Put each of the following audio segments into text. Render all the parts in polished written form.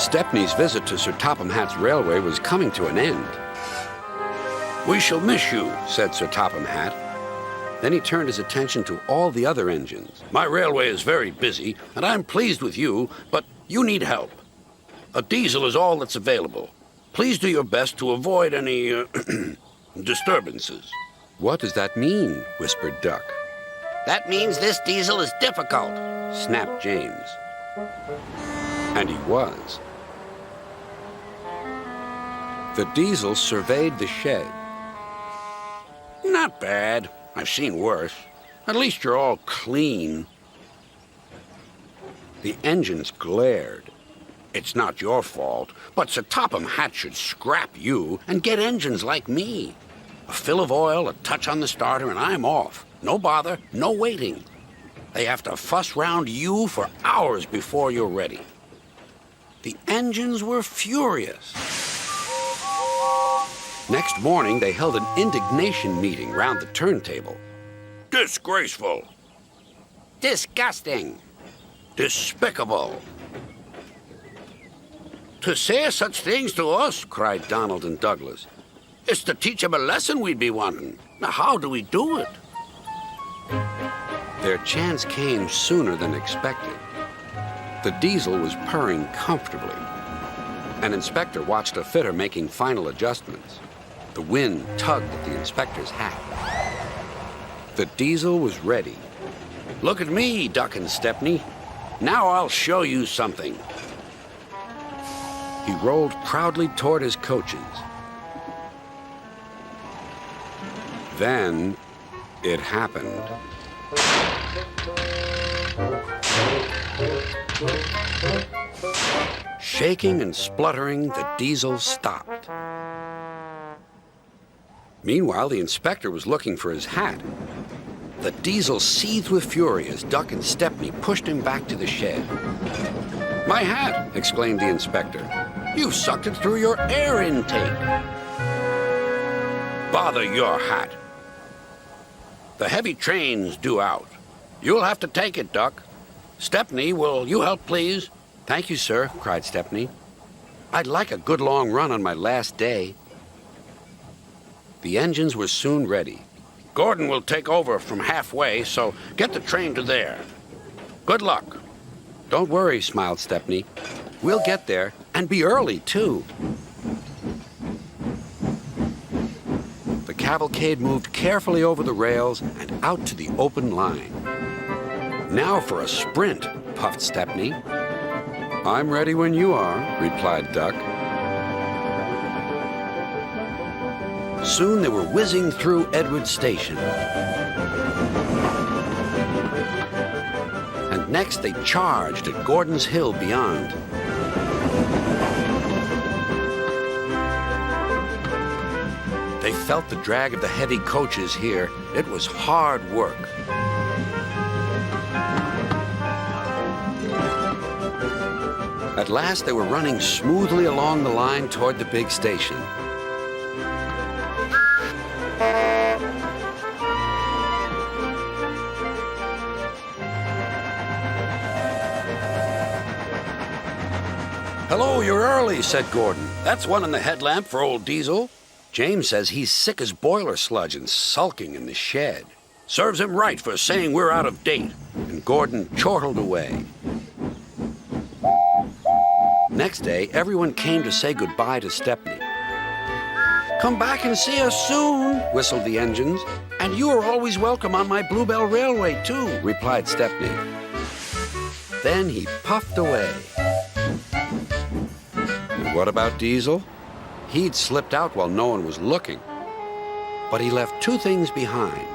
Stepney's visit to Sir Topham Hatt's railway was coming to an end. "We shall miss you," said Sir Topham Hatt. Then he turned his attention to all the other engines. "My railway is very busy, and I'm pleased with you, but you need help. A diesel is all that's available. Please do your best to avoid any disturbances." "What does that mean?" whispered Duck. "That means this diesel is difficult," snapped James. And he was. The diesel surveyed the shed. "Not bad. I've seen worse. At least you're all clean." The engines glared. "It's not your fault, but Sir Topham Hatt should scrap you and get engines like me. A fill of oil, a touch on the starter, and I'm off. No bother, no waiting. They have to fuss round you for hours before you're ready." The engines were furious. Next morning, they held an indignation meeting round the turntable. "Disgraceful. disgusting, Despicable. To say such things to us," cried Donald and Douglas. "It's to teach 'em a lesson we'd be wanting. Now, how do we do it?" Their chance came sooner than expected. The diesel was purring comfortably. An inspector watched a fitter making final adjustments. The wind tugged at the inspector's hat. The diesel was ready. "Look at me, Duck and Stepney. Now I'll show you something." He rolled proudly toward his coaches. Then it happened. Shaking and spluttering, the diesel stopped. Meanwhile, the inspector was looking for his hat. The diesel seethed with fury as Duck and Stepney pushed him back to the shed. "My hat!" exclaimed the inspector. "You've sucked it through your air intake." "Bother your hat. The heavy train's due out. You'll have to take it, Duck. Stepney, will you help, please?" "Thank you, sir," cried Stepney. "I'd like a good long run on my last day." The engines were soon ready. "Gordon will take over from halfway, so get the train to there. Good luck." "Don't worry," smiled Stepney. "We'll get there, and be early, too." The cavalcade moved carefully over the rails and out to the open line. "Now for a sprint," puffed Stepney. "I'm ready when you are," replied Duck. Soon they were whizzing through Edward Station. And next they charged at Gordon's Hill beyond. They felt the drag of the heavy coaches here. It was hard work. At last they were running smoothly along the line toward the big station. "Hello, you're early," said Gordon. "That's one in the headlamp for old Diesel." James says he's sick as boiler sludge and sulking in the shed. "Serves him right for saying we're out of date." And Gordon chortled away. Next day, everyone came to say goodbye to Stepney. "Come back and see us soon," Whistled the engines. "And you are always welcome on my Bluebell Railway, too," Replied Stepney. Then he puffed away. And what about Diesel? He'd slipped out while no one was looking. But he left two things behind: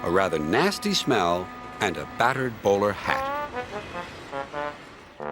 a rather nasty smell and a battered bowler hat.